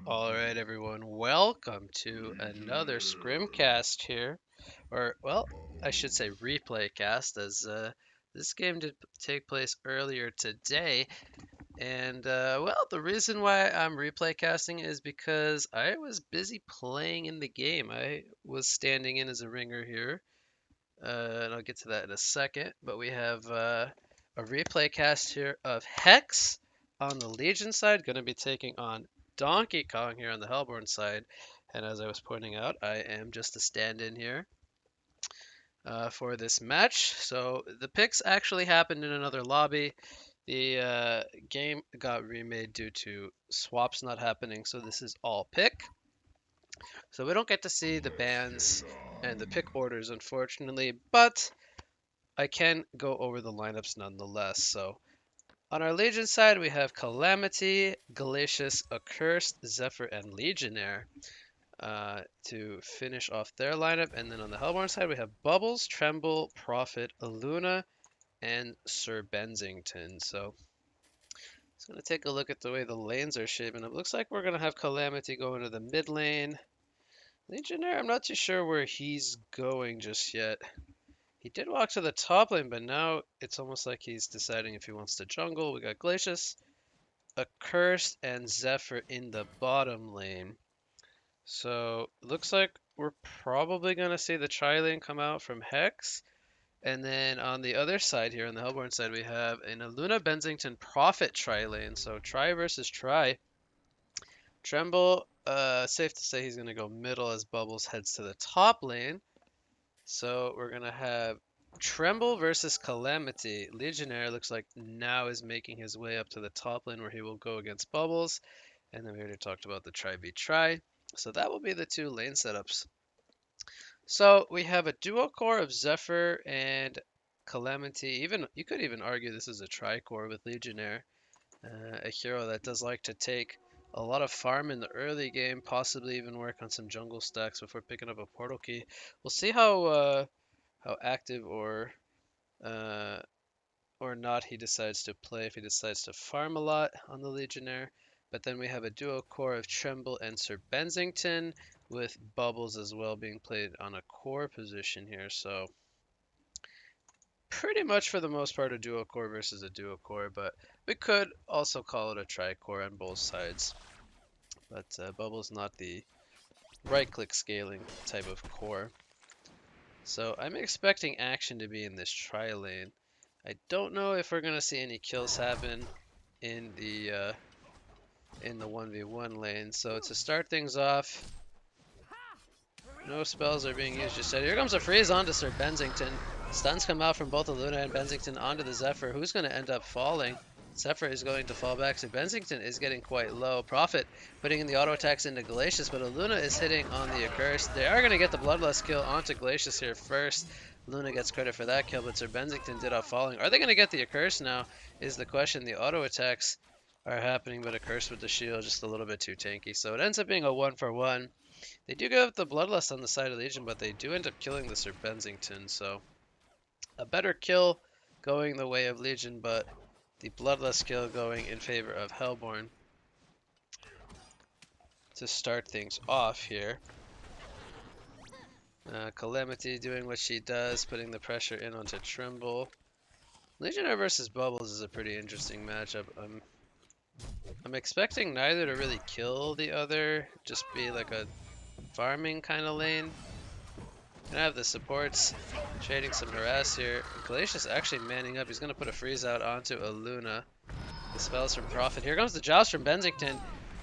Alright everyone, welcome to another Scrimcast here. Or, well, I should say replay cast, as this game did take place earlier today. And, well, the reason why I'm replay casting is because I was busy playing in the game. I was standing in as a ringer here, and I'll get to that in a second. But we have a replay cast here of Hex on the Legion side, going to be taking on Donkey Kong here on the Hellborn side. And as I was pointing out, I am just a stand-in here for this match. So the picks actually happened in another lobby. The game got remade due to swaps not happening, so this is all pick. So we don't get to see the bans and the pick orders, unfortunately, but I can go over the lineups nonetheless. So on our Legion side, we have Calamity, Glacius, Accursed, Zephyr, and Legionnaire to finish off their lineup. And then on the Hellborn side, we have Bubbles, Tremble, Prophet, Luna, and Sir Bensington. So it's going to take a look at the way the lanes are shaping up. Looks like we're going to have Calamity go into the mid lane. Legionnaire, I'm not too sure where he's going just yet. He did walk to the top lane, but now it's almost like he's deciding if he wants to jungle. We got Glacius, Accursed, and Zephyr in the bottom lane. So looks like we're probably going to see the tri lane come out from Hex. And then on the other side here, on the Hellborn side, we have an Luna Bensington Prophet tri lane. So tri versus tri. Tremble, safe to say he's going to go middle as Bubbles heads to the top lane. So we're going to have Tremble versus Calamity. Legionnaire looks like now is making his way up to the top lane where he will go against Bubbles. And then we already talked about the Tri v Tri. So that will be the two lane setups. So we have a duo core of Zephyr and Calamity. Even you could even argue this is a tri-core with Legionnaire, a hero that does like to take a lot of farm in the early game, possibly even work on some jungle stacks before picking up a portal key. We'll see how active uh, or not he decides to play, if he decides to farm a lot on the Legionnaire. But then we have a duo core of Tremble and Sir Bensington, with Bubbles as well being played on a core position here. So pretty much for the most part a duo core versus a duo core, but we could also call it a tri-core on both sides. But Bubbles not the right-click scaling type of core. So I'm expecting action to be in this tri lane. I don't know if we're gonna see any kills happen in the 1v1 lane. So to start things off, no spells are being used just yet. Here comes a freeze onto Sir Bensington. Stuns come out from both the Luna and Bensington onto the Zephyr. Who's going to end up falling? Zephyr is going to fall back. So Bensington is getting quite low. Prophet putting in the auto attacks into Glacius, but Luna is hitting on the Accursed. They are going to get the Bloodlust kill onto Glacius here first. Luna gets credit for that kill, but Sir Bensington did off falling. Are they going to get the Accursed now is the question. The auto attacks are happening, but Accursed with the shield just a little bit too tanky. So it ends up being a 1-for-1. They do give up the Bloodlust on the side of Legion, but they do end up killing the Sir Bensington, so a better kill going the way of Legion, but the Bloodlust kill going in favor of Hellborn to start things off here. Calamity doing what she does, putting the pressure in onto Tremble. Legionnaire versus Bubbles is a pretty interesting matchup. I'm expecting neither to really kill the other, just be like a farming kind of lane. Gonna have the supports trading some harass here. Glacius actually manning up. He's gonna put a freeze out onto a Luna. The spells from Prophet. Here comes the joust from Bensington.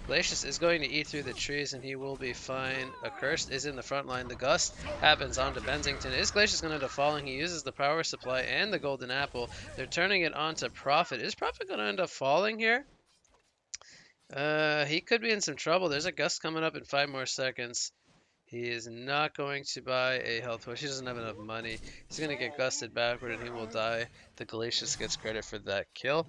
Glacius is going to eat through the trees and he will be fine. Accursed is in the front line. The gust happens onto Bensington. Is Glacius going to end up falling? He uses the power supply and the golden apple. They're turning it onto Prophet. Is Prophet going to end up falling here? He could be in some trouble. There's a gust coming up in 5 more seconds. He is not going to buy a health push. He doesn't have enough money. He's going to get gusted backward and he will die. The Glacius gets credit for that kill.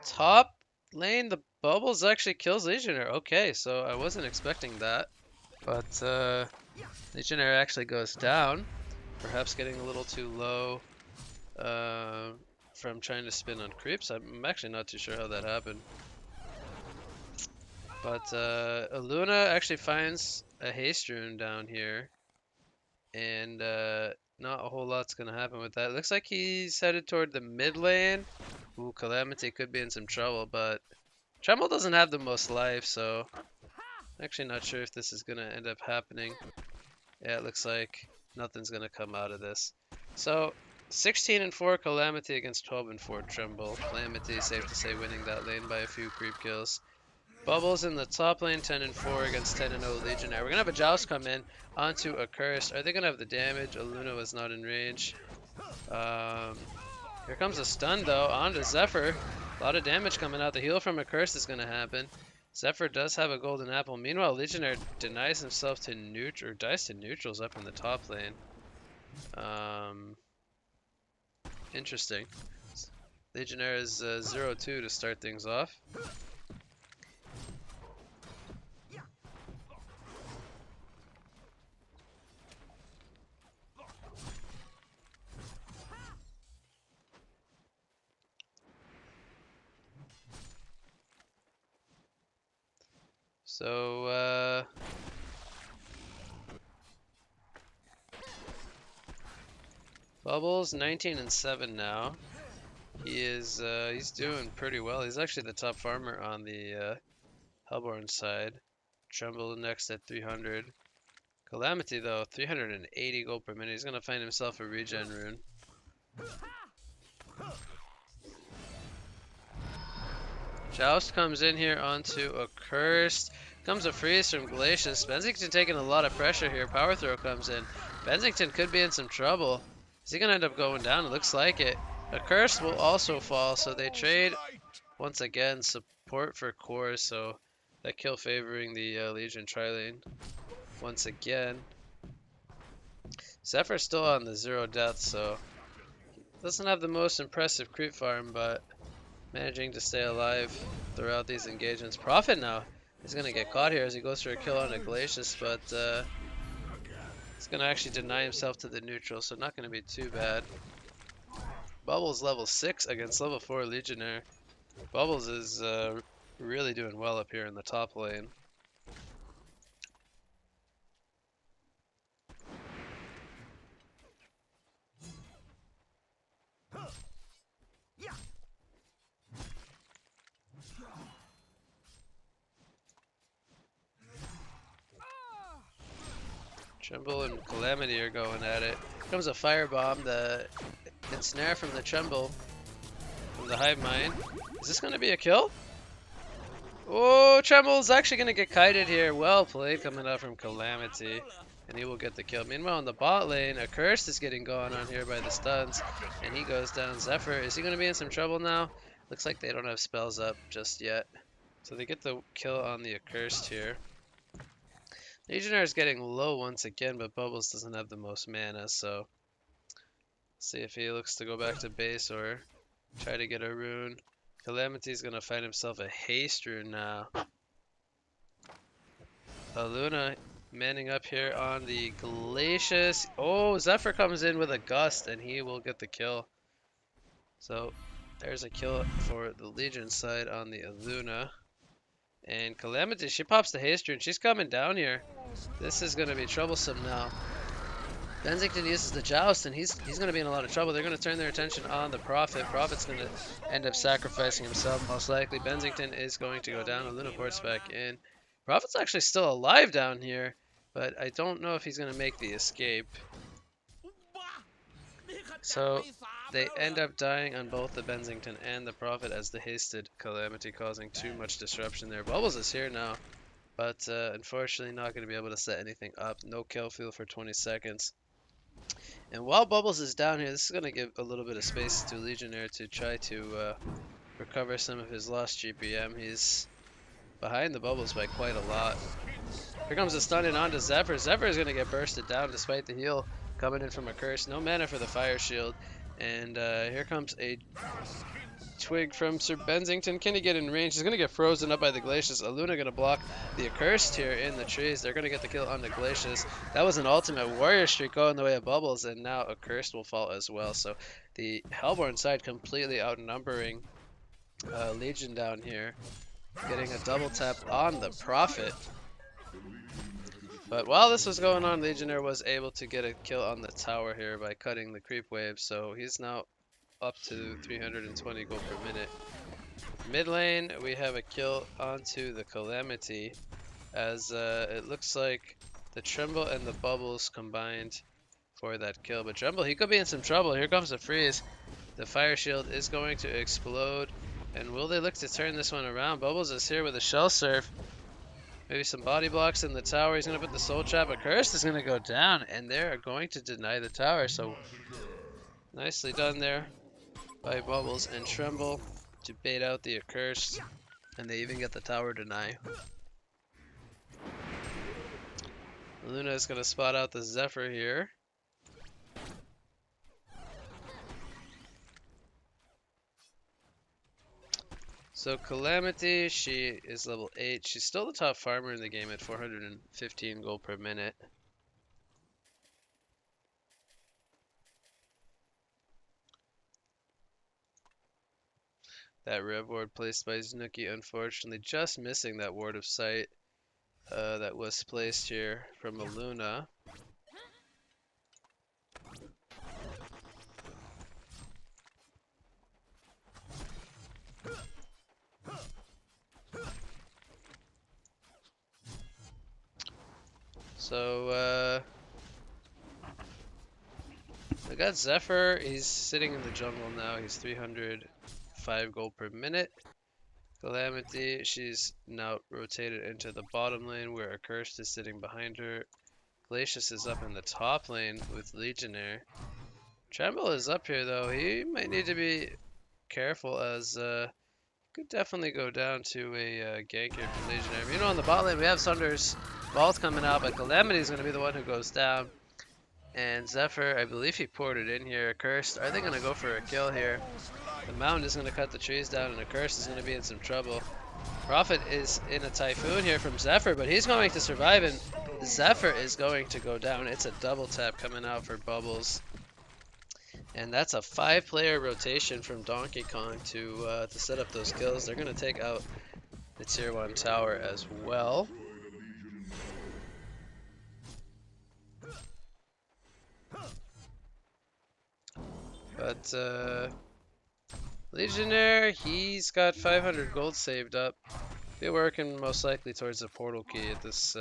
Top lane, the Bubbles actually kills Legionnaire. Okay, so I wasn't expecting that. But Legionnaire actually goes down. Perhaps getting a little too low from trying to spin on creeps. I'm actually not too sure how that happened. But Luna actually finds a haste rune down here, and not a whole lot's gonna happen with that. Looks like he's headed toward the mid lane. Ooh, Calamity could be in some trouble, but Tremble doesn't have the most life, so I'm actually not sure if this is gonna end up happening. Yeah, it looks like nothing's gonna come out of this. So 16 and 4 Calamity against 12 and 4 Tremble. Calamity, safe to say, winning that lane by a few creep kills. Bubbles in the top lane, 10 and 4 against 10 and 0 Legionnaire. We're gonna have a Joust come in onto a Curse. Are they gonna have the damage? Aluna was not in range. Here comes a stun though onto Zephyr. A lot of damage coming out. The heal from a Curse is gonna happen. Zephyr does have a golden apple. Meanwhile, Legionnaire denies himself to neutral, or dies to neutrals up in the top lane. Interesting. Legionnaire is 0-2 to start things off. So, Bubbles 19 and 7 now. He is he's doing pretty well. He's actually the top farmer on the Hellborn side. Tremble next at 300. Calamity though, 380 gold per minute. He's gonna find himself a regen rune. Joust comes in here onto a Cursed. Comes a freeze from Glacius. Benzington taking a lot of pressure here. Power throw comes in. Benzington could be in some trouble. Is he gonna end up going down? It looks like it. A Curse will also fall, so they trade once again support for core. So that kill favoring the Legion tri-lane once again. Zephyr's still on the 0 death, so doesn't have the most impressive creep farm, but managing to stay alive throughout these engagements. Prophet now is going to get caught here as he goes for a kill on a Glacius, but he's going to actually deny himself to the neutral, so not going to be too bad. Bubbles level 6 against level 4 Legionnaire. Bubbles is really doing well up here in the top lane. Tremble and Calamity are going at it. Here comes a firebomb, the ensnare from the Tremble, from the Hive Mind. Is this going to be a kill? Oh, Tremble's actually going to get kited here. Well played coming out from Calamity, and he will get the kill. Meanwhile, in the bot lane, a Curse is getting going on here by the stuns, and he goes down. Zephyr, is he going to be in some trouble now? Looks like they don't have spells up just yet. So they get the kill on the Accursed here. Legionnaire is getting low once again, but Bubbles doesn't have the most mana, so see if he looks to go back to base or try to get a rune. Calamity's gonna find himself a haste rune now. Luna manning up here on the Glacius. Oh, Zephyr comes in with a gust and he will get the kill. So there's a kill for the Legion side on the Luna. And Calamity, she pops the haste rune. She's coming down here. This is going to be troublesome now. Benzington uses the Joust, and he's going to be in a lot of trouble. They're going to turn their attention on the Prophet. Prophet's going to end up sacrificing himself, most likely. Benzington is going to go down. A little ports back in. Prophet's actually still alive down here, but I don't know if he's going to make the escape. So they end up dying on both the Benzington and the Prophet as the hasted Calamity, causing too much disruption there. Bubbles is here now, but unfortunately not going to be able to set anything up. No kill field for 20 seconds. And while Bubbles is down here, this is going to give a little bit of space to Legionnaire to try to recover some of his lost GPM. He's behind the Bubbles by quite a lot. Here comes a stun in onto Zephyr. Zephyr is going to get bursted down despite the heal coming in from a Curse. No mana for the Fire Shield. And here comes a twig from Sir Bensington. Can he get in range? He's going to get frozen up by the Glacius. Aluna going to block the Accursed here in the trees. They're going to get the kill on the Glacius. That was an ultimate warrior streak going the way of Bubbles, and now Accursed will fall as well. So the Hellborn side completely outnumbering Legion down here. Getting a double tap on the Prophet. But while this was going on, Legionnaire was able to get a kill on the tower here by cutting the creep wave. So he's now up to 320 gold per minute. Mid lane, we have a kill onto the Calamity, as it looks like the Tremble and the Bubbles combined for that kill. But Tremble, he could be in some trouble. Here comes the freeze. The fire shield is going to explode. And will they look to turn this one around? Bubbles is here with a shell surf. Maybe some body blocks in the tower. He's going to put the soul trap. Accursed is going to go down, and they're going to deny the tower. So nicely done there by Bubbles and Tremble to bait out the Accursed, and they even get the tower deny. Luna is going to spot out the Zephyr here. So Calamity, she is level 8. She's still the top farmer in the game at 415 gold per minute. That rev ward placed by Snooki, unfortunately, just missing that ward of sight that was placed here from Aluna. So, I got Zephyr. He's sitting in the jungle now. He's 305 gold per minute. Calamity, she's now rotated into the bottom lane where Accursed is sitting behind her. Glacius is up in the top lane with Legionnaire. Tremble is up here though. He might need to be careful, as could definitely go down to a gank here from Legionnaire. Meanwhile, on the bot lane, we have Sunder's Vault coming out, but Calamity is going to be the one who goes down. And Zephyr, I believe he ported in here. Accursed, are they going to go for a kill here? The Mountain is going to cut the trees down, and Accursed is going to be in some trouble. Prophet is in a Typhoon here from Zephyr, but he's going to survive, and Zephyr is going to go down. It's a double tap coming out for Bubbles. And that's a 5-player rotation from Donkey Kong to set up those kills. They're going to take out the tier 1 tower as well. But Legionnaire, he's got 500 gold saved up. Be working most likely towards the portal key at this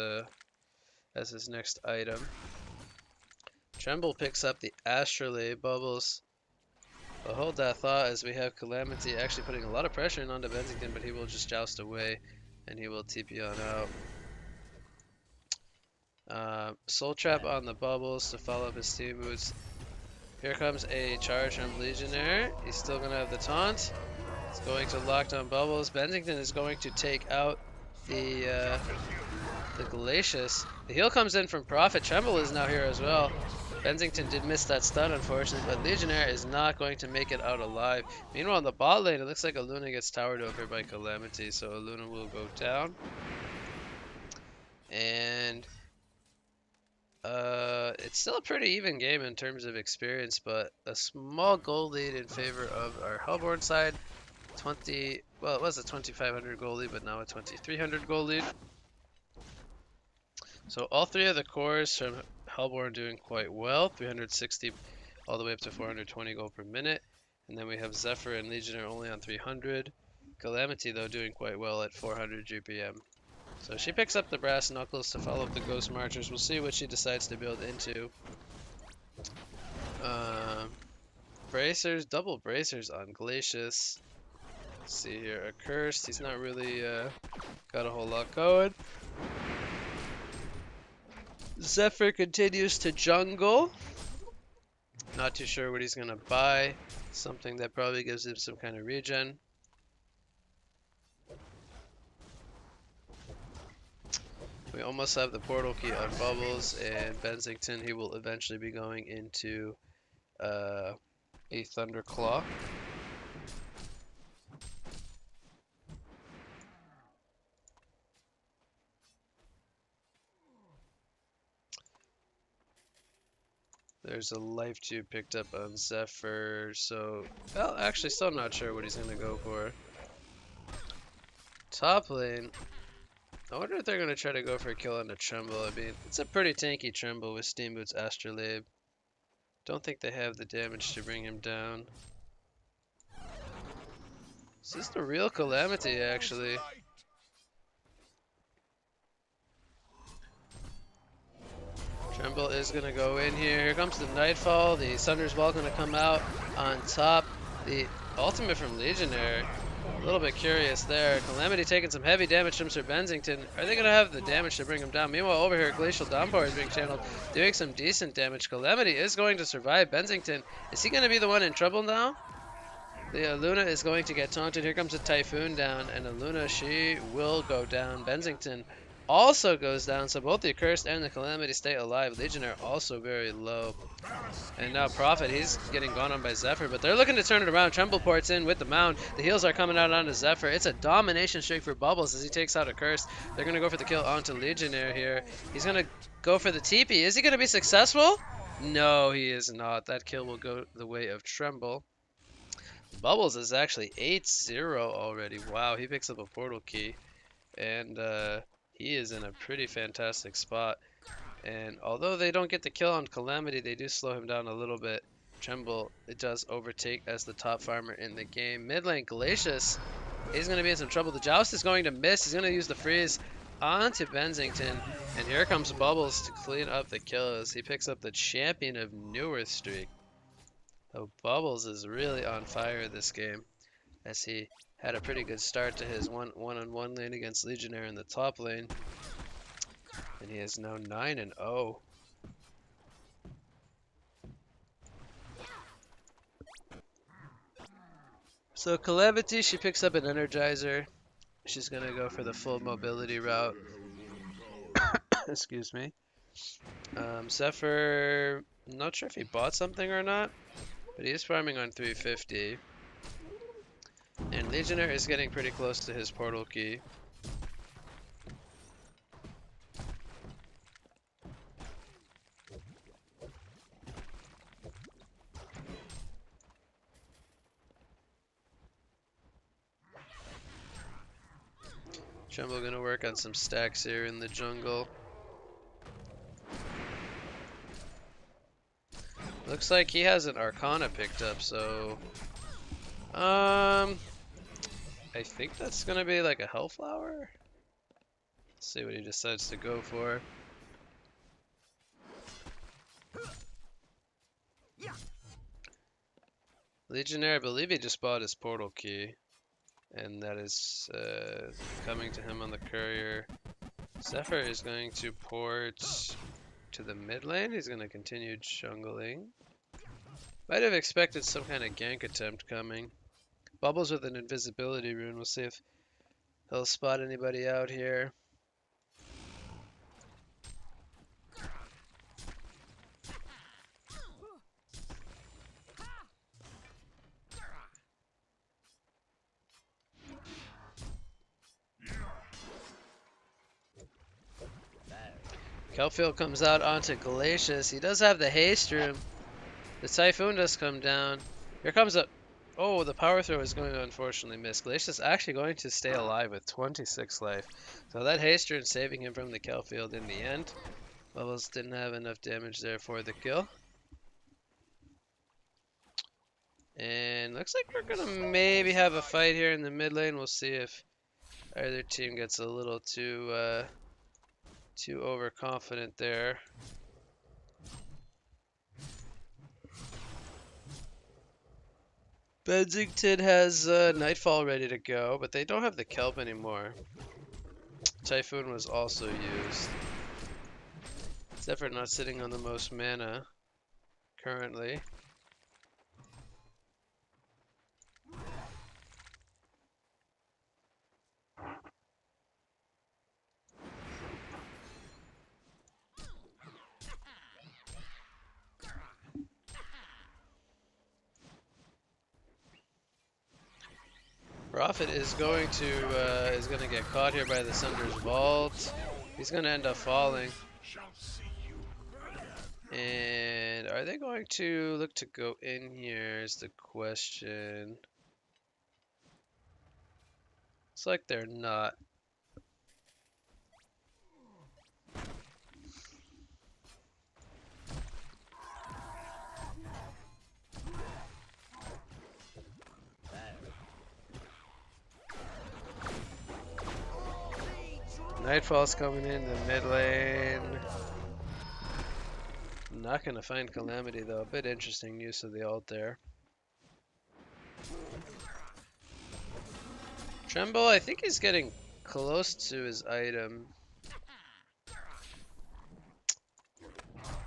as his next item. Tremble picks up the Astrolabe. Bubbles, but hold that thought, as we have Calamity actually putting a lot of pressure in onto Bensington, but he will just joust away and he will TP on out. Soul Trap on the Bubbles to follow up his Steam Boots. Here comes a charge from Legionnaire. He's still going to have the taunt. He's going to lock down Bubbles. Bensington is going to take out the Glacius. The heal comes in from Prophet. Tremble is now here as well. Bensington did miss that stun, unfortunately, but Legionnaire is not going to make it out alive. Meanwhile, in the bot lane, it looks like Aluna gets towered over by Calamity, so Aluna will go down. And it's still a pretty even game in terms of experience, but a small gold lead in favor of our Hellborn side. Well, it was a 2,500 gold lead, but now a 2,300 gold lead. So all three of the cores from Hellborn doing quite well, 360 all the way up to 420 gold per minute. And then we have Zephyr and Legionnaire only on 300. Calamity, though, doing quite well at 400 GPM. So she picks up the Brass Knuckles to follow up the Ghost Marchers. We'll see what she decides to build into. Bracers, double bracers on Glacius. Let's see here, Accursed. He's not really got a whole lot going. Zephyr continues to jungle. Not too sure what he's going to buy. Something that probably gives him some kind of regen. We almost have the portal key on Bubbles, and Bensington, he will eventually be going into a Thunderclaw. There's a life tube picked up on Zephyr, so... Well, actually, still not sure what he's going to go for. Top lane. I wonder if they're going to try to go for a kill on the Tremble. I mean, it's a pretty tanky Tremble with Steamboot's Astrolabe. Don't think they have the damage to bring him down. Is this the real Calamity, actually? Tremble is going to go in here. Here comes the Nightfall. The Thunder's Ball going to come out on top. The ultimate from Legionnaire. A little bit curious there. Calamity taking some heavy damage from Sir Bensington. Are they going to have the damage to bring him down? Meanwhile, over here, Glacial Downpour is being channeled, doing some decent damage. Calamity is going to survive Bensington. Is he going to be the one in trouble now? The Luna is going to get taunted. Here comes a Typhoon down, and Luna, she will go down. Bensington also goes down, so both the Accursed and the Calamity stay alive. Legionnaire also very low. And now Prophet, he's getting gone on by Zephyr, but they're looking to turn it around. Tremble ports in with the Mound. The heals are coming out onto Zephyr. It's a domination streak for Bubbles as he takes out Accursed. They're going to go for the kill onto Legionnaire here. He's going to go for the TP. Is he going to be successful? No, he is not. That kill will go the way of Tremble. Bubbles is actually 8-0 already. Wow, he picks up a portal key. And he is in a pretty fantastic spot. And although they don't get the kill on Calamity, they do slow him down a little bit. Tremble, it does overtake as the top farmer in the game. Mid lane, Glacius, he's going to be in some trouble. The Joust is going to miss. He's going to use the freeze onto Bensington. And here comes Bubbles to clean up the kills. He picks up the Champion of Newer streak. So Bubbles is really on fire this game, as he had a pretty good start to his one-on-one lane against Legionnaire in the top lane. And he is now 9-0. So Calamity, she picks up an Energizer. She's going to go for the full mobility route. Excuse me. Zephyr, I'm not sure if he bought something or not, but he is farming on 350. And Legionnaire is getting pretty close to his portal key. Tremble gonna work on some stacks here in the jungle. Looks like he has an Arcana picked up, so I think that's gonna be like a Hellflower. Let's see what he decides to go for. Legionnaire, I believe he just bought his portal key, and that is coming to him on the courier. Zephyr is going to port to the mid lane. He's going to continue jungling. Might have expected some kind of gank attempt coming. Bubbles with an invisibility rune. We'll see if he'll spot anybody out here. Kelfield comes out onto Glacius. He does have the haste room. The Typhoon does come down. Here comes a... Oh, the power throw is going to unfortunately miss. Glacius actually going to stay alive with 26 life. So that haste rune saving him from the Kelfield in the end. Bubbles didn't have enough damage there for the kill. And looks like we're going to maybe have a fight here in the mid lane. We'll see if either team gets a little too overconfident there. Bensington has Nightfall ready to go, but they don't have the Kelp anymore. Typhoon was also used. Zephyr not sitting on the most mana currently. Prophet is going to get caught here by the Sunder's Vault. He's going to end up falling. And are they going to look to go in here is the question. It's like they're not. Nightfall's coming in the mid lane. Not gonna find Calamity though. A bit interesting use of the ult there. Tremble, I think he's getting close to his item.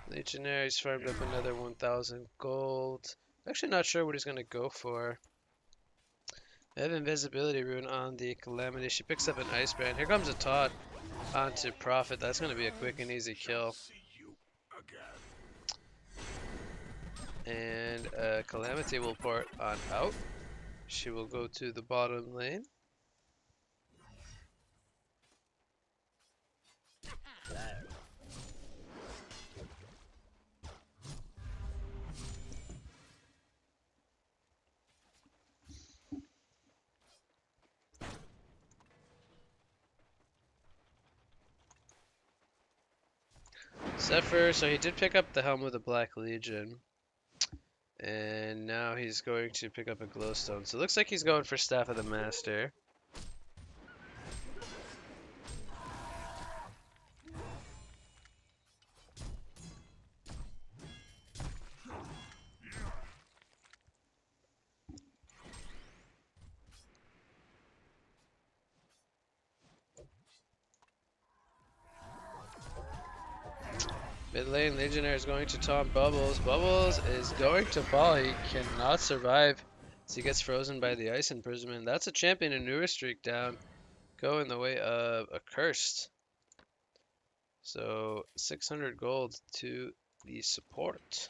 Legionary's farmed up another 1,000 gold. Actually not sure what he's gonna go for. I have invisibility rune on the Calamity. She picks up an ice brand. Here comes a taunt onto Prophet. That's gonna be a quick and easy kill. And Calamity will port on out. She will go to the bottom lane. Zephyr, so he did pick up the Helm of the Black Legion. And now he's going to pick up a glowstone. So it looks like he's going for Staff of the Master. Mid lane, Legionnaire is going to taunt Bubbles. Bubbles is going to fall. He cannot survive as he gets frozen by the Ice Imprisonment. That's a champion and newer streak down. Go in the way of Accursed. So 600 gold to the support.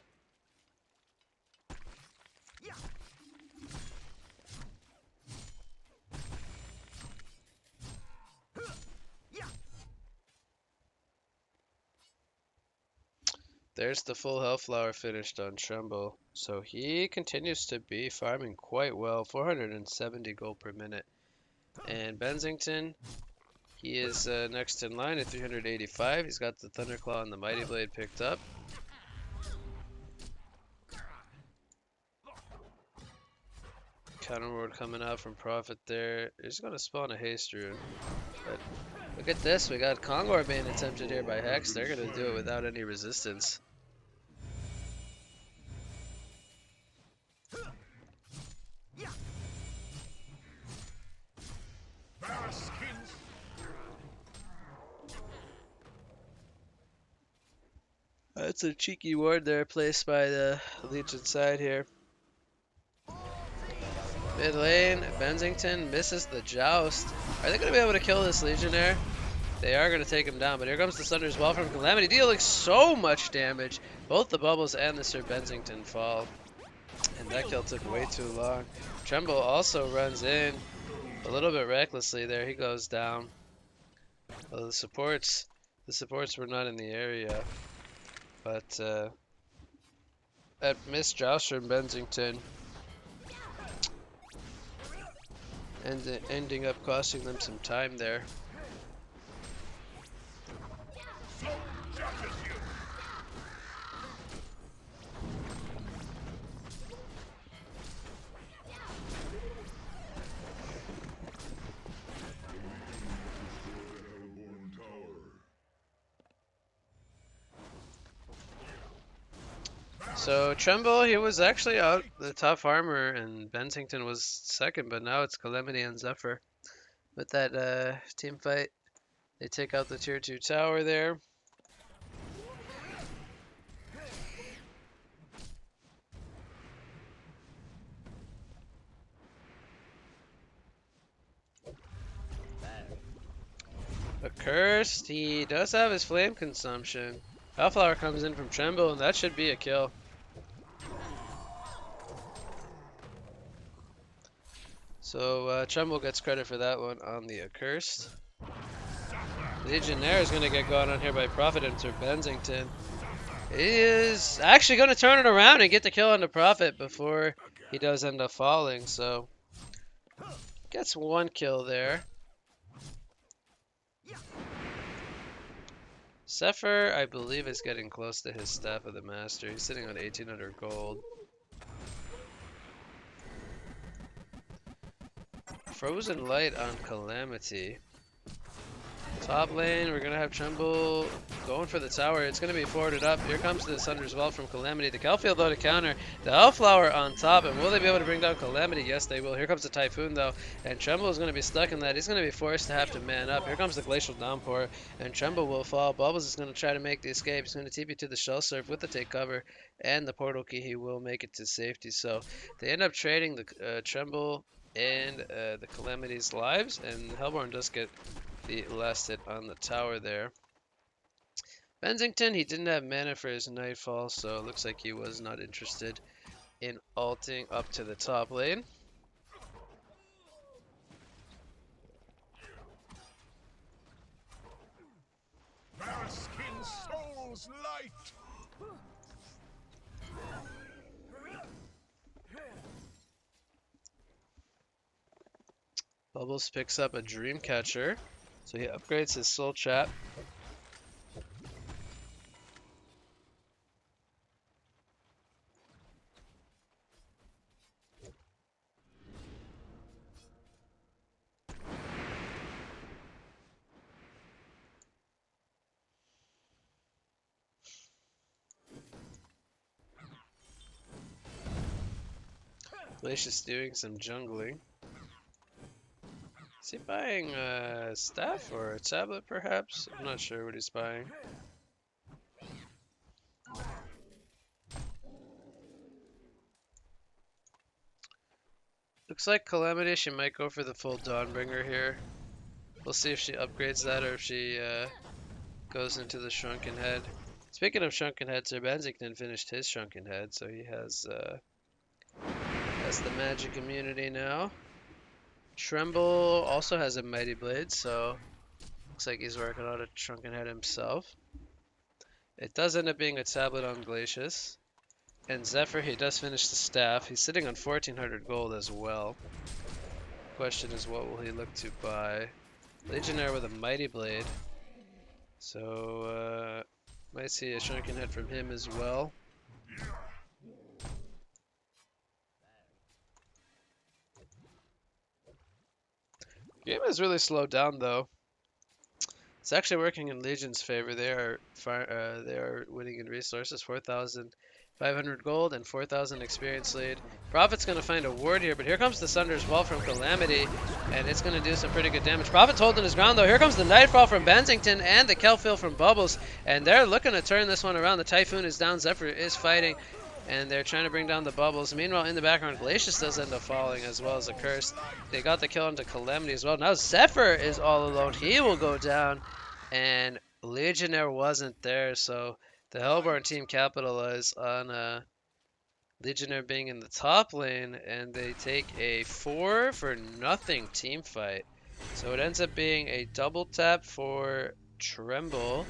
There's the full health flower finished on Tremble. So he continues to be farming quite well. 470 gold per minute. And Bensington, he is next in line at 385. He's got the Thunderclaw and the Mighty Blade picked up. Counter ward coming out from Prophet there. He's going to spawn a haste rune. But look at this. We got Kongor being attempted here by Hex. They're going to do it without any resistance. That's a cheeky ward there placed by the Legion side here. Mid lane, Bensington misses the joust. Are they going to be able to kill this Legionnaire? They are going to take him down, but here comes the Thunder's Ball from Calamity, dealing so much damage. Both the Bubbles and the Sir Bensington fall. And that kill took way too long. Tremble also runs in a little bit recklessly there. He goes down. Well, the supports were not in the area. But that missed joust from Bensington and ending up costing them some time there. So Tremble, he was actually out the top farmer, and Bensington was second, but now it's Calamity and Zephyr. With that team fight, they take out the tier 2 tower there. Accursed, he does have his flame consumption. Hellflower comes in from Tremble, and that should be a kill. So Tremble gets credit for that one on the Accursed. Legionnaire is going to get gone on here by Prophet and Sir Bensington. He is actually going to turn it around and get the kill on the Prophet before he does end up falling. So gets one kill there. Zephyr, I believe, is getting close to his Staff of the Master. He's sitting on 1800 gold. Frozen Light on Calamity. Top lane, we're going to have Tremble going for the tower. It's going to be forwarded up. Here comes the Sunder's Well from Calamity. The Kelfield, though, to counter. The Hellflower on top. And will they be able to bring down Calamity? Yes, they will. Here comes the Typhoon, though. And Tremble is going to be stuck in that. He's going to be forced to have to man up. Here comes the Glacial Downpour. And Tremble will fall. Bubbles is going to try to make the escape. He's going to TP to the Shell Surf with the Take Cover. And the Portal Key, he will make it to safety. So they end up trading the Tremble and the Calamity's lives. And Hellborn does get the last hit on the tower there. Bensington, he didn't have mana for his Nightfall, so it looks like he was not interested in ulting up to the top lane. Bask in soul's light. Bubbles picks up a Dreamcatcher, so he upgrades his Soul Trap. Glacius doing some jungling. Is he buying a staff or a tablet, perhaps? I'm not sure what he's buying. Looks like Calamity, she might go for the full Dawnbringer here. We'll see if she upgrades that or if she goes into the Shrunken Head. Speaking of Shrunken Head, Sir Bensington finished his Shrunken Head, so he has the magic immunity now. Tremble also has a Mighty Blade, so looks like he's working on a Shrunken Head himself. It does end up being a tablet on Glacius. And Zephyr, he does finish the staff. He's sitting on 1400 gold as well. Question is, what will he look to buy? Legionnaire with a Mighty Blade. So, might see a Shrunken Head from him as well. Game has really slowed down though. It's actually working in Legion's favor. They are winning in resources, 4,500 gold and 4,000 experience lead. Prophet's gonna find a ward here, but here comes the Sunder's Well from Calamity, and it's gonna do some pretty good damage. Prophet's holding his ground though. Here comes the Nightfall from Bensington and the Kelfield from Bubbles, and they're looking to turn this one around. The Typhoon is down, Zephyr is fighting, and they're trying to bring down the Bubbles. Meanwhile, in the background, Glacius does end up falling, as well as a Curse. They got the kill onto Calamity as well. Now Zephyr is all alone. He will go down, and Legionnaire wasn't there, so the Hellborn team capitalized on Legionnaire being in the top lane, and they take a 4-for-0 team fight. So it ends up being a double tap for Tremble,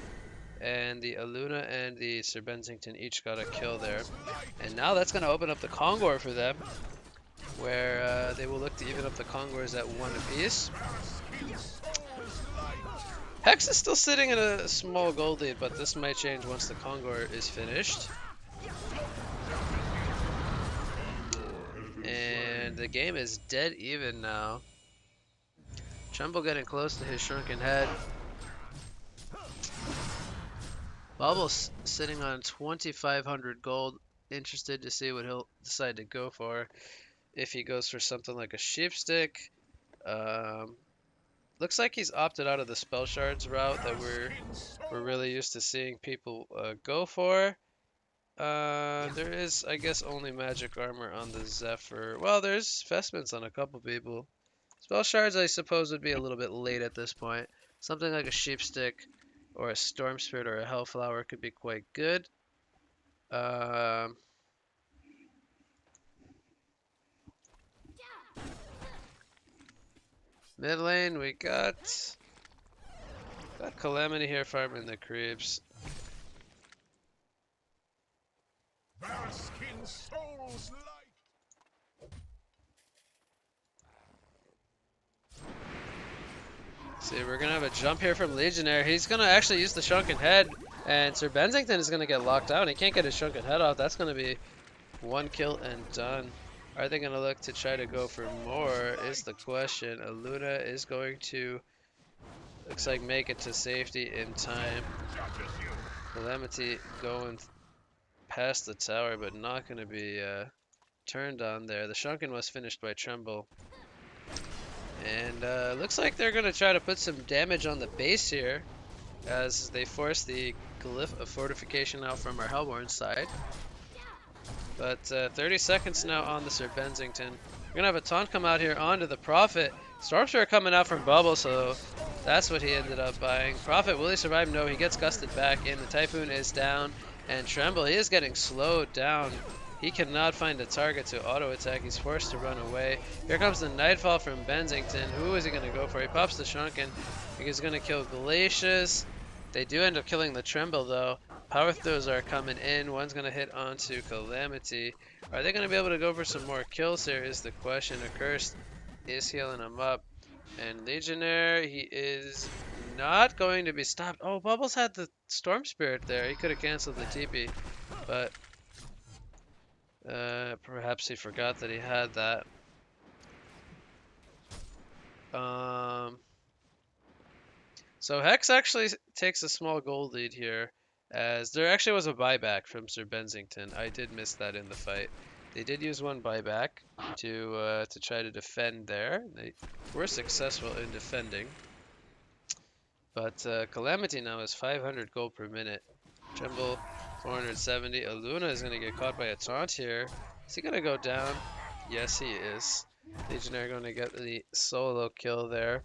and the Aluna and the Sir Bensington each got a kill there. And now that's going to open up the Kongor for them, where they will look to even up the Kongors at 1 apiece. Hex is still sitting in a small gold lead, but this might change once the Kongor is finished. And the game is dead even now. Tremble getting close to his Shrunken Head. Bubbles sitting on 2,500 gold. Interested to see what he'll decide to go for. If he goes for something like a Sheepstick. Looks like he's opted out of the Spell Shards route that we're really used to seeing people go for. There is, I guess, only Magic Armor on the Zephyr. Well, there's Vestments on a couple people. Spell Shards, I suppose, would be a little bit late at this point. Something like a Sheepstick or a Storm Spirit or a Hellflower could be quite good. Mid lane, we got Calamity here farming the creeps. Bask in soul's light. See, we're gonna have a jump here from Legionnaire. He's gonna actually use the Shrunken Head, and Sir Bensington is gonna get locked down. He can't get his Shrunken Head off. That's gonna be one kill and done. Are they gonna look to try to go for more is the question. Aluna is going to, looks like, make it to safety in time. Calamity going past the tower, but not gonna be turned on there. The Shrunken was finished by Tremble. And looks like they're going to try to put some damage on the base here as they force the Glyph of Fortification out from our Hellborn side. But 30 seconds now on the Sir Bensington. We're going to have a taunt come out here onto the Prophet. Storms are coming out from Bubble, so that's what he ended up buying. Prophet, will he survive? No, he gets gusted back in. The Typhoon is down, and Tremble, he is getting slowed down. He cannot find a target to auto-attack. He's forced to run away. Here comes the Nightfall from Bensington. Who is he going to go for? He pops the Shrunken. He's going to kill Glacius. They do end up killing the Tremble, though. Power Throws are coming in. One's going to hit onto Calamity. Are they going to be able to go for some more kills here is the question. Accursed is healing him up. And Legionnaire, he is not going to be stopped. Oh, Bubbles had the Storm Spirit there. He could have canceled the TP, but perhaps he forgot that he had that. So Hex actually takes a small gold lead here, as there actually was a buyback from Sir Bensington. I did miss that in the fight. They did use one buyback to try to defend there. They were successful in defending. But Calamity now has 500 gold per minute. Tremble 470. Aluna is going to get caught by a taunt here. Is he going to go down? Yes, he is. Legionnaire going to get the solo kill there.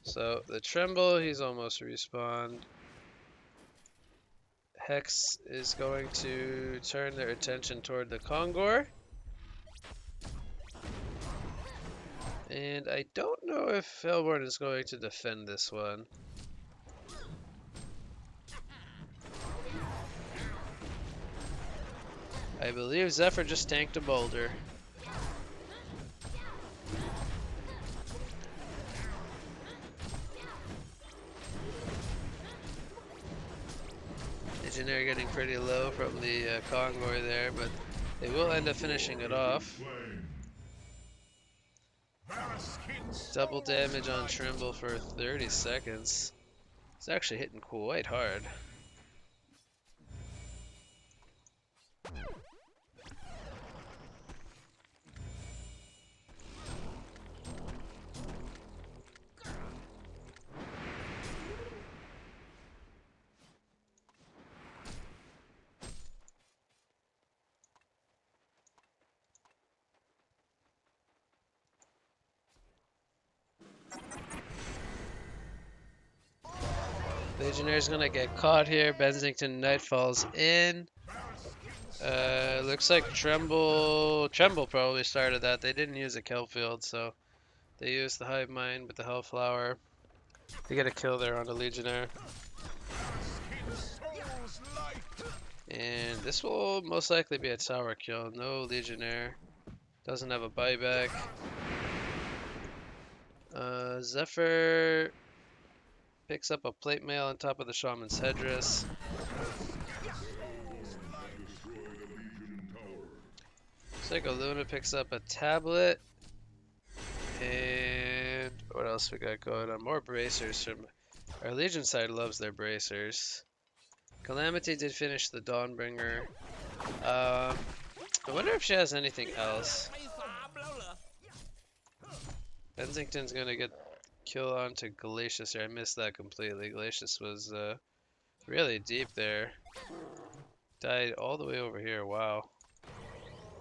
So the Tremble, he's almost respawned. Hex is going to turn their attention toward the Kongor. And I don't know if Hellborn is going to defend this one. I believe Zephyr just tanked a boulder. Legionnaire getting pretty low from the Convoy there, but they will end up finishing it off. Double damage on Tremble for 30 seconds. It's actually hitting quite hard. Legionnaire's gonna get caught here. Bensington Nightfall's in. Looks like Tremble probably started that. They didn't use a Kelfield, so they used the Hive Mind with the Hellflower. They get a kill there on the Legionnaire. And this will most likely be a tower kill. No Legionnaire. Doesn't have a buyback. Zephyr picks up a plate mail on top of the Shaman's headdress. Looks like Aluna picks up a tablet. And what else we got going on? More bracers from our Legion side. Loves their bracers. Calamity did finish the Dawnbringer. I wonder if she has anything else. Bensington's gonna get kill onto Glacius here. I missed that completely. Glacius was really deep there. Died all the way over here. Wow.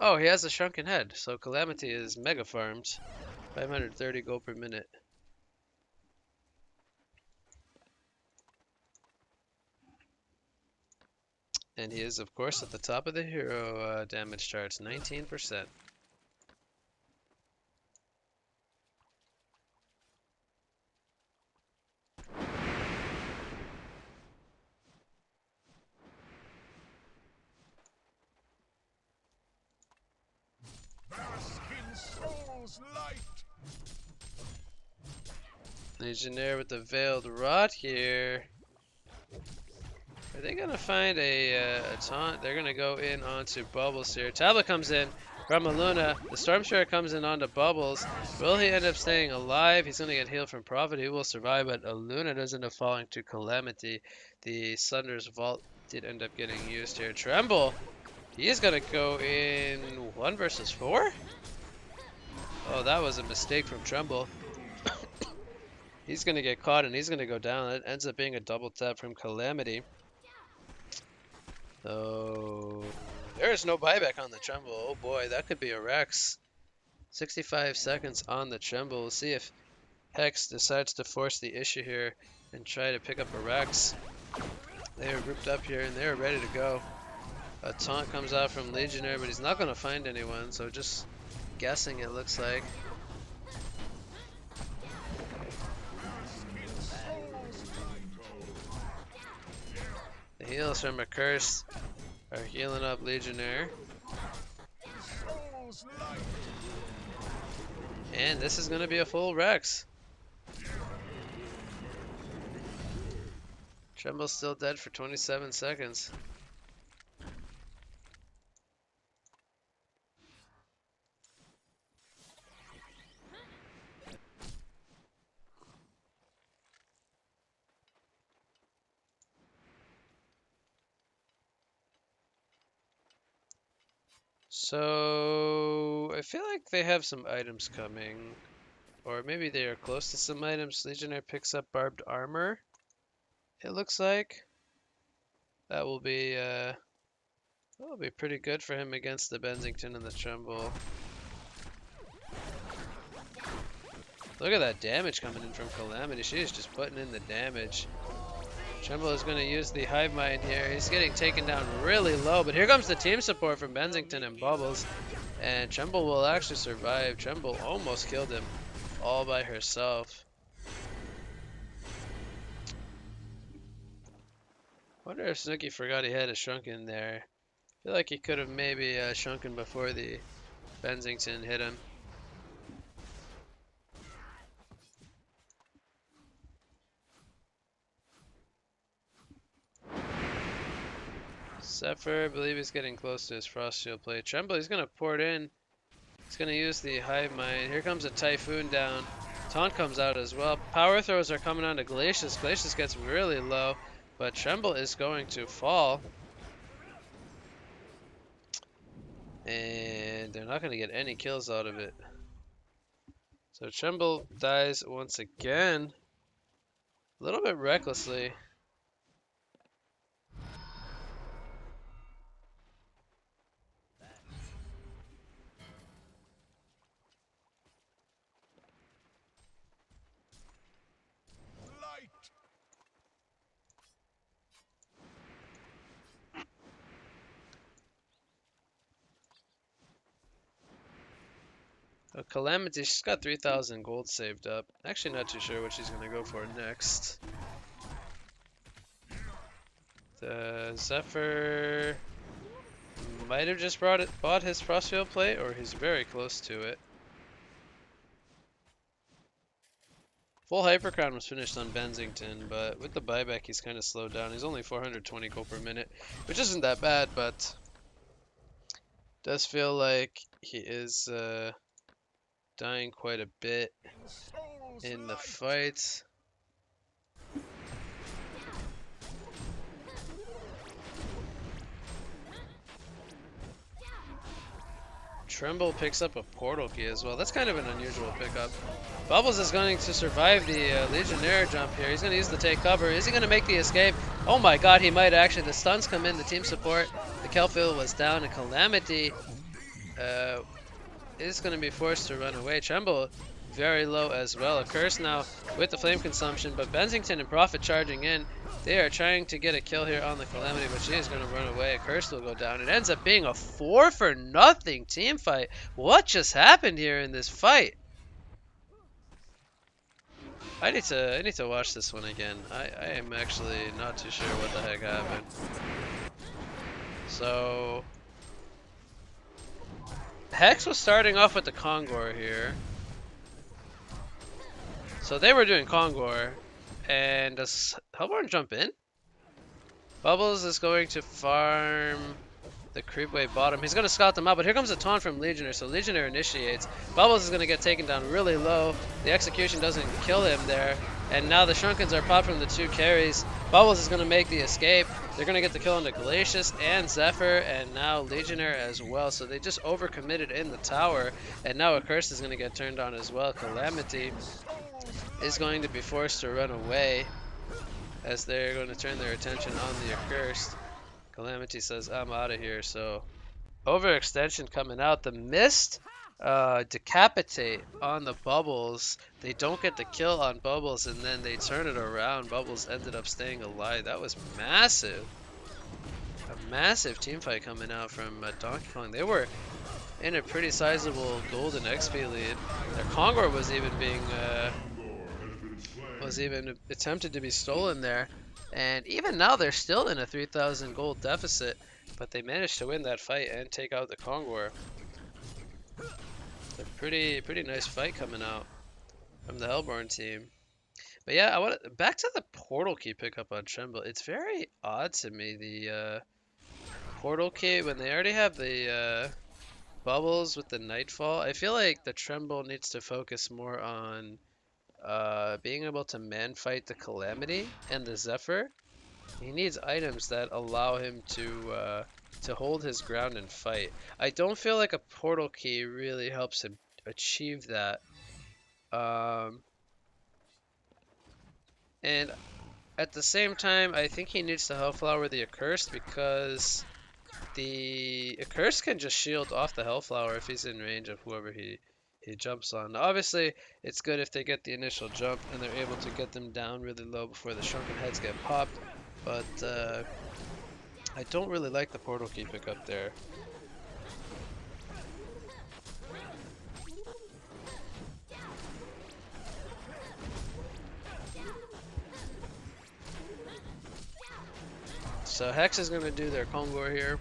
Oh, he has a Shrunken Head. So Calamity is mega farmed. 530 gold per minute. And he is, of course, at the top of the hero damage charts, 19%. Soul's light. Legionnaire with the Veiled Rot here. Are they gonna find a taunt? They're gonna go in onto Bubbles here. Tablet comes in from Aluna. The Storm Spirit comes in onto Bubbles. Will he end up staying alive? He's gonna get healed from Prophet. He will survive, but Aluna does end up falling to Calamity. The Sunder's Vault did end up getting used here. Tremble. He is gonna go in 1 versus 4. Oh, that was a mistake from Tremble. He's gonna get caught and he's gonna go down. It ends up being a double tap from Calamity. So there is no buyback on the Tremble. Oh boy, that could be a Rex. 65 seconds on the Tremble. We'll see if Hex decides to force the issue here and try to pick up a Rex. They are grouped up here and they are ready to go. A taunt comes out from Legionnaire, but he's not going to find anyone, so just guessing it looks like. The heals from a curse are healing up Legionnaire. And this is going to be a full Rex. Tremble's still dead for 27 seconds. So I feel like they have some items coming, or maybe they are close to some items. Legionnaire picks up barbed armor. It looks like that will be pretty good for him against the Bensington and the Tremble. Look at that damage coming in from Calamity. She is just putting in the damage. Tremble is going to use the Hive Mind here. He's getting taken down really low, but here comes the team support from Bensington and Bubbles. And Tremble will actually survive. Tremble almost killed him all by herself. Wonder if Snooki forgot he had a shrunken there. I feel like he could have maybe shrunken before the Bensington hit him. Zephyr, I believe he's getting close to his Frost Shield plate. Tremble, he's going to pour it in. He's going to use the Hive Mind. Here comes a Typhoon down. Taunt comes out as well. Power throws are coming on to Glacius. Glacius gets really low, but Tremble is going to fall. And they're not going to get any kills out of it. So Tremble dies once again. A little bit recklessly. Calamity, she's got 3,000 gold saved up. Actually not too sure what she's going to go for next. The Zephyr might have just bought his Frostfield plate, or he's very close to it. Full Hypercrown was finished on Bensington, but with the buyback he's kind of slowed down. He's only 420 gold per minute, which isn't that bad, but does feel like he is dying quite a bit in the fights. Tremble picks up a portal key as well. That's kind of an unusual pickup. Bubbles is going to survive the Legionnaire jump here. He's going to use the take cover. Is he going to make the escape? Oh my god, he might actually. The stuns come in, the team support. The Kelfield was down, and Calamity is going to be forced to run away. Tremble very low as well. A curse now with the flame consumption, but Bensington and Prophet charging in. They are trying to get a kill here on the Calamity, but she is going to run away. A curse will go down. It ends up being a 4-for-0 team fight. What just happened here in this fight? I need to watch this one again. I am actually not too sure what the heck happened. So Hex was starting off with the Kongor here. So they were doing Kongor. And does Hellborn jump in? Bubbles is going to farm the creepway bottom. He's going to scout them out, but here comes a taunt from Legionnaire, so Legionnaire initiates. Bubbles is going to get taken down really low. The execution doesn't kill him there, and now the Shrunkins are popped from the 2 carries. Bubbles is going to make the escape. They're going to get the kill on the Glacius and Zephyr, and now Legionnaire as well, so they just overcommitted in the tower, and now a Curse is going to get turned on as well. Calamity is going to be forced to run away, as they're going to turn their attention on the Accursed. Calamity says, I'm out of here, so overextension coming out. The Mist decapitate on the Bubbles. They don't get the kill on Bubbles, and then they turn it around. Bubbles ended up staying alive. That was massive. A massive team fight coming out from Donkey Kong. They were in a pretty sizable golden XP lead. Their Kongor was even attempted to be stolen there. And even now they're still in a 3,000 gold deficit, but they managed to win that fight and take out the Kongor. A pretty nice fight coming out from the Hellborn team. But yeah, back to the portal key pickup on Tremble. It's very odd to me, the portal key, when they already have the bubbles with the Nightfall. I feel like the Tremble needs to focus more on being able to man fight the Calamity and the Zephyr. He needs items that allow him to hold his ground and fight. I don't feel like a portal key really helps him achieve that. And at the same time, I think he needs to Hellflower the Accursed, because the Accursed can just shield off the Hellflower if he's in range of whoever he jumps on. Now, obviously, it's good if they get the initial jump and they're able to get them down really low before the shrunken heads get popped. But I don't really like the portal key pickup there. So Hex is going to do their Kongor here.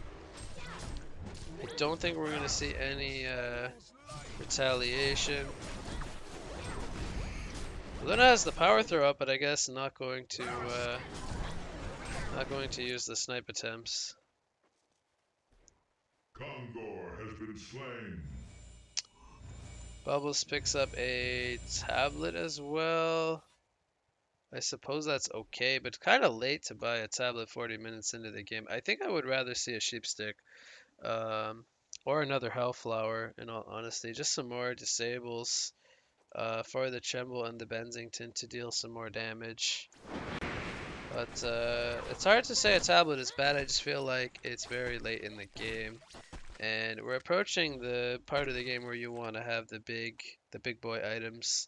I don't think we're going to see any retaliation. Luna has the power throw up, but I guess not going to use the snipe attempts. Kongor has been slain. Bubbles picks up a tablet as well. I suppose that's okay, but kind of late to buy a tablet 40 minutes into the game. I think I would rather see a sheepstick or another Hellflower, in all honesty. Just some more disables for the Tremble and the Bensington to deal some more damage. But it's hard to say a tablet is bad. I just feel like it's very late in the game. And we're approaching the part of the game where you want to have the big boy items.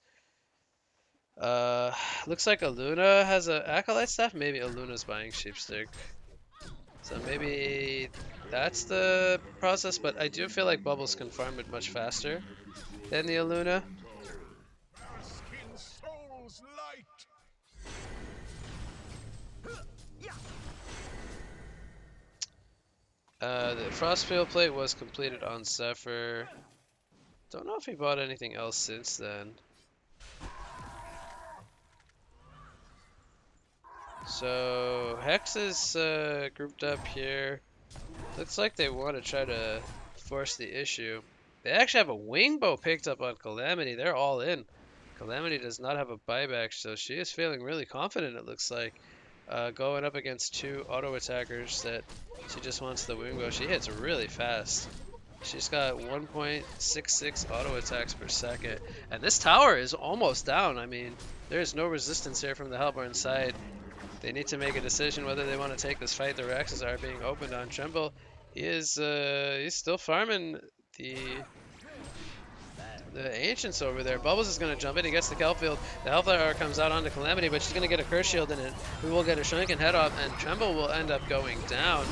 Looks like Aluna has a Acolyte staff. Maybe Aluna's buying Sheepstick. So maybe that's the process, but I do feel like Bubbles can farm it much faster than the Aluna. The Frostfield plate was completed on Zephyr. Don't know if he bought anything else since then. So Hex is grouped up here. Looks like they want to try to force the issue. They actually have a wing bow picked up on Calamity. They're all in. Calamity does not have a buyback, so she is feeling really confident, it looks like. Going up against 2 auto attackers that she just wants the wing bow. She hits really fast. She's got 1.66 auto attacks per second. And this tower is almost down. I mean, there's no resistance here from the Hellborn side. They need to make a decision whether they want to take this fight. The Rexes are being opened on Tremble. He's still farming the Ancients over there. Bubbles is going to jump in. He gets the Kelpfield. The Hellfire comes out onto Calamity, but she's going to get a Curse Shield in it. We will get a Shrunken head off, and Tremble will end up going down.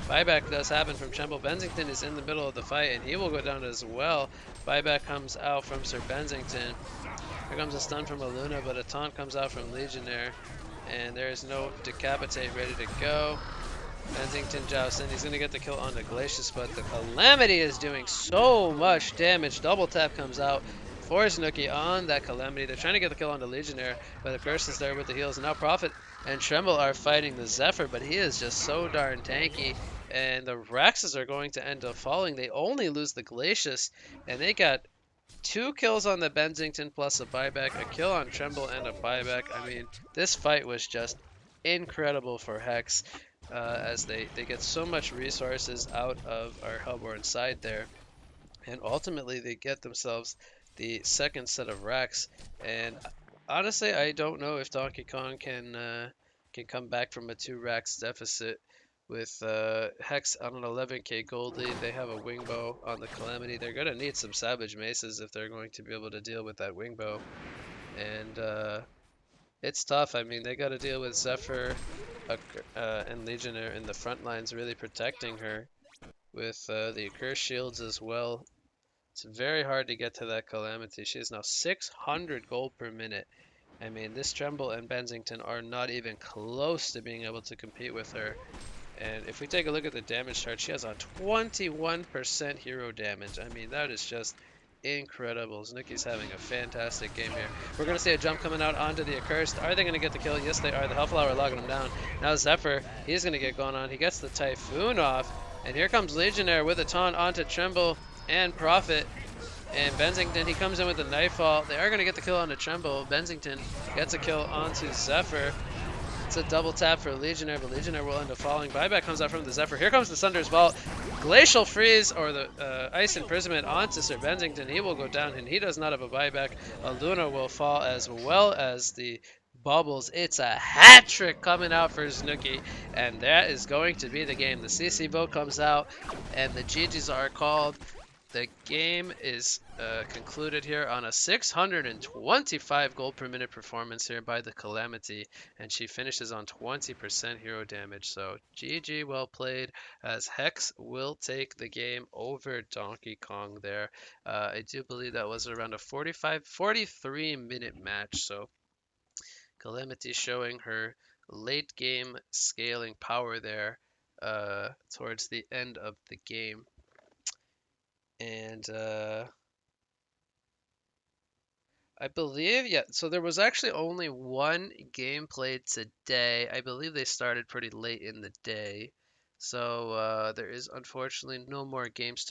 Buyback does happen from Tremble. Bensington is in the middle of the fight, and he will go down as well. Buyback comes out from Sir Bensington. Here comes a stun from Aluna, but a taunt comes out from Legionnaire. And there is no Decapitate ready to go. Bensington jousting. He's going to get the kill on the Glacius, but the Calamity is doing so much damage. Double tap comes out. Force Nookie on that Calamity. They're trying to get the kill on the Legionnaire, but the Curse is there with the heals. And now Prophet and Tremble are fighting the Zephyr, but he is just so darn tanky. And the Raxes are going to end up falling. They only lose the Glacius, and they got 2 kills on the Bensington plus a buyback, a kill on Tremble and a buyback. I mean, this fight was just incredible for Hex as they get so much resources out of our Hellborn side there. And ultimately, they get themselves the second set of racks. And honestly, I don't know if Donkey Kong can come back from a 2 racks deficit. With Hex on an 11k gold lead, they have a Wingbow on the Calamity. They're going to need some Savage Maces if they're going to be able to deal with that Wingbow. And it's tough. I mean, they got to deal with Zephyr and Legionnaire in the front lines, really protecting her with the Curse Shields as well. It's very hard to get to that Calamity. She is now 600 gold per minute. I mean, this Tremble and Bensington are not even close to being able to compete with her. And if we take a look at the damage chart, she has a 21% hero damage. I mean, that is just incredible. Snooki's having a fantastic game here. We're going to see a jump coming out onto the Accursed. Are they going to get the kill? Yes, they are. The Hellflower logging him down. Now Zephyr, he's going to get going on. He gets the Typhoon off. And here comes Legionnaire with a taunt onto Tremble and Prophet. And Bensington, he comes in with a Nightfall. They are going to get the kill onto Tremble. Bensington gets a kill onto Zephyr. It's a double tap for Legionnaire, but Legionnaire will end up falling. Buyback comes out from the Zephyr. Here comes the Thunder's Vault. Glacial Freeze, or the Ice Imprisonment onto Sir Bensington. He will go down, and he does not have a buyback. A Luna will fall, as well as the Bubbles. It's a hat trick coming out for Snooki, and that is going to be the game. The CC vote comes out, and the GGs are called. The game is concluded here on a 625 gold per minute performance here by the Calamity, and she finishes on 20% hero damage. So GG, well played, as Hex will take the game over Donkey Kong there. I do believe that was around a 43 minute match. So Calamity showing her late game scaling power there towards the end of the game. And I believe, yeah, so there was actually only one game played today. I believe they started pretty late in the day. So there is unfortunately no more games